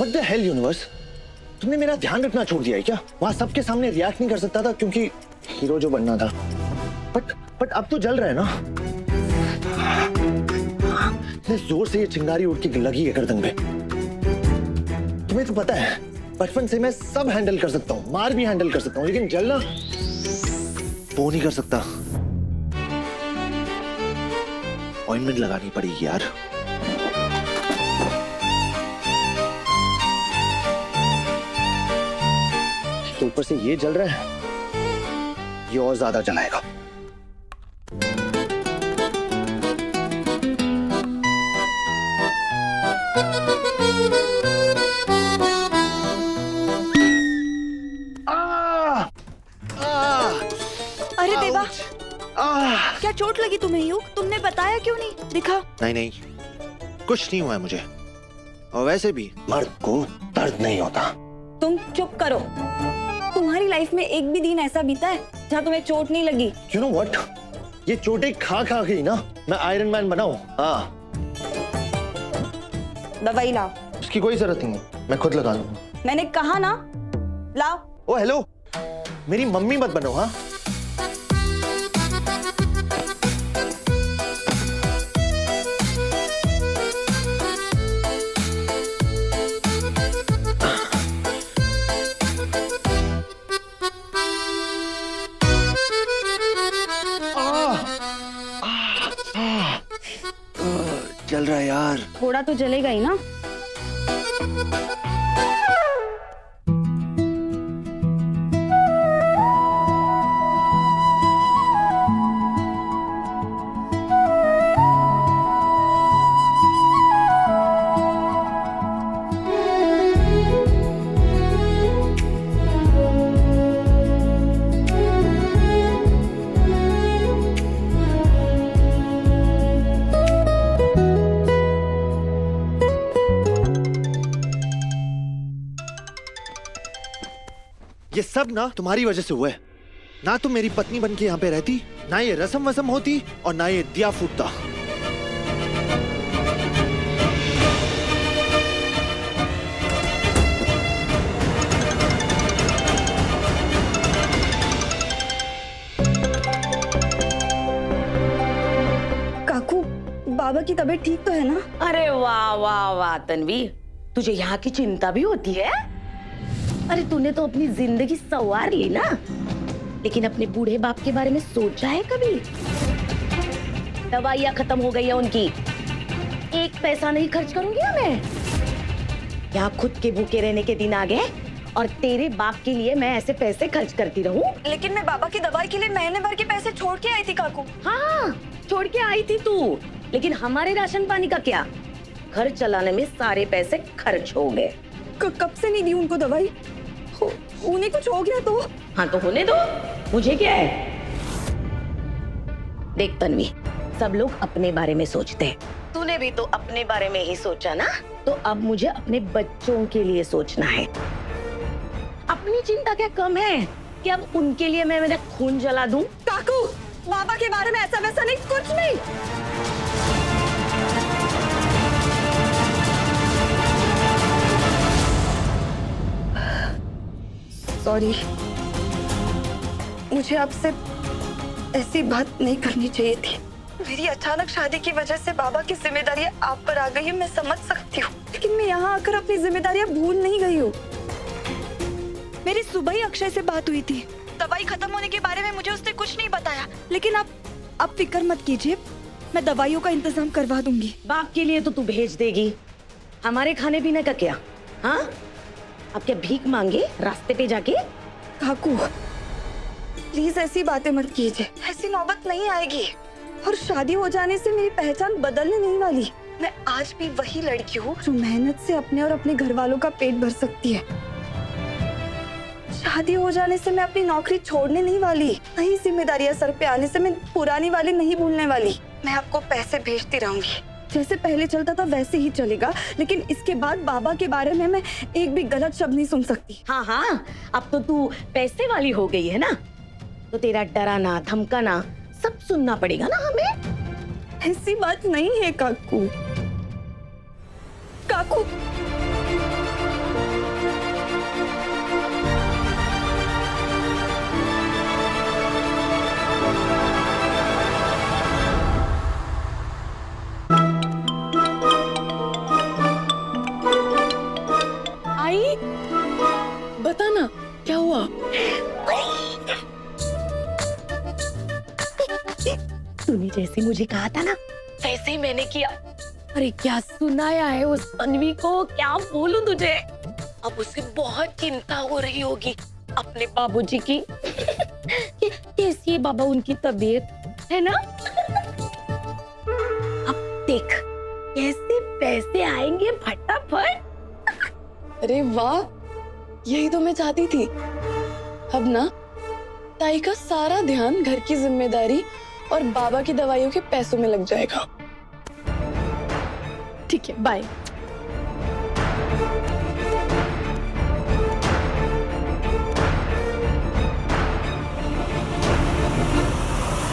What the hell universe, तुमने मेरा ध्यान रखना छोड़ दिया है क्या? वहां सबके सामने रिएक्ट नहीं कर सकता था क्योंकि हीरो जो बनना था। बट अब तो जल रहा है ना। इतने जोर से ये चिंगारी उड़ के लगी है गर्दन पे। तुम्हें तो पता है बचपन से मैं सब हैंडल कर सकता हूँ, मार भी हैंडल कर सकता हूँ, लेकिन जलना वो नहीं कर सकता। ऑइंटमेंट लगानी पड़ेगी यार। तो ऊपर से ये जल रहा है, ये और ज्यादा जलाएगा। अरे देवा, क्या चोट लगी तुम्हें युग? तुमने बताया क्यों नहीं? दिखा। नहीं, कुछ नहीं हुआ है मुझे। और वैसे भी मर्द को दर्द नहीं होता। तुम चुप करो। तुम्हारी लाइफ में एक भी दिन ऐसा बीता है जहाँ तुम्हें चोट नहीं लगी? You know what? ये चोटें खा गई ना, मैं आयरन मैन बनाऊं। हाँ, दवाई लाओ। उसकी कोई जरूरत नहीं है, मैं खुद लगा लूंगा। मैंने कहा ना, लाओ। ओ हेलो, मेरी मम्मी मत बनो। हाँ, चल रहा है यार। थोड़ा तो जलेगा ही ना। ये सब ना तुम्हारी वजह से हुआ है। ना तुम मेरी पत्नी बन के यहाँ पे रहती, ना ये रस्म वसम होती, और ना ये दिया फूटता। काकू, बाबा की तबीयत ठीक तो है ना? अरे वाह वाह वाह तन्वी, तुझे यहाँ की चिंता भी होती है? अरे तूने तो अपनी जिंदगी संवार ली ना, लेकिन अपने बूढ़े बाप के बारे में सोचा है कभी? दवाइयाँ खत्म हो गई है उनकी, एक पैसा नहीं खर्च करूंगी मैं। यहाँ खुद के भूखे रहने के दिन आ गए और तेरे बाप के लिए मैं ऐसे पैसे खर्च करती रहूं? लेकिन मैं बाबा की दवाई के लिए महीने भर के पैसे छोड़ के आई थी काकू। हाँ, छोड़ के आई थी तू, लेकिन हमारे राशन पानी का क्या? घर चलाने में सारे पैसे खर्च हो गए। कब से नहीं दी उनको दवाई? उन्हें कुछ हो गया तो? हाँ तो होने दो, मुझे क्या है। देख तन्वी, सब लोग अपने बारे में सोचते हैं, तूने भी तो अपने बारे में ही सोचा ना, तो अब मुझे अपने बच्चों के लिए सोचना है। अपनी चिंता क्या कम है कि अब उनके लिए मैं मेरा खून जला दूं? काकू, बाबा के बारे में ऐसा वैसा नहीं, कुछ नहीं। सॉरी, मुझे आपसे ऐसी बात नहीं करनी चाहिए थी। मेरी अचानक शादी की वजह से बाबा की जिम्मेदारियां आप पर आ गई है, मैं समझ सकती हूँ, लेकिन मैं यहाँ आकर अपनी जिम्मेदारियां भूल नहीं गई हूँ। मेरी सुबह ही अक्षय से बात हुई थी, दवाई खत्म होने के बारे में मुझे उसने कुछ नहीं बताया, लेकिन आप फिक्र मत कीजिए, मैं दवाइयों का इंतजाम करवा दूंगी। बाप के लिए तो तू भेज देगी, हमारे खाने पीने का क्या? हाँ, अब क्या भीख मांगे रास्ते पे जाके? काकू, प्लीज ऐसी बातें मत कीजिए, ऐसी नौबत नहीं आएगी। और शादी हो जाने से मेरी पहचान बदलने नहीं वाली। मैं आज भी वही लड़की हूँ जो मेहनत से अपने और अपने घर वालों का पेट भर सकती है। शादी हो जाने से मैं अपनी नौकरी छोड़ने नहीं वाली, नई जिम्मेदारियां सर पे आने से मैं पुरानी वाली नहीं भूलने वाली। मैं आपको पैसे भेजती रहूंगी, जैसे पहले चलता था वैसे ही चलेगा, लेकिन इसके बाद बाबा के बारे में मैं एक भी गलत शब्द नहीं सुन सकती। हाँ हाँ, अब तो तू पैसे वाली हो गई है ना, तो तेरा डराना धमकाना सब सुनना पड़ेगा ना हमें। ऐसी बात नहीं है काकू। काकू, तूने जैसे मुझे कहा था ना वैसे ही मैंने किया। अरे क्या सुनाया है उस तन्वी को, क्या बोलूं तुझे। अब उसे बहुत चिंता हो रही होगी अपने बाबूजी की। कैसी है बाबा उनकी तबीयत, है ना। अब देख कैसे पैसे आएंगे फटाफट। अरे वाह, यही तो मैं चाहती थी। अब ना ताई का सारा ध्यान घर की जिम्मेदारी और बाबा की दवाइयों के पैसों में लग जाएगा। ठीक है, बाय।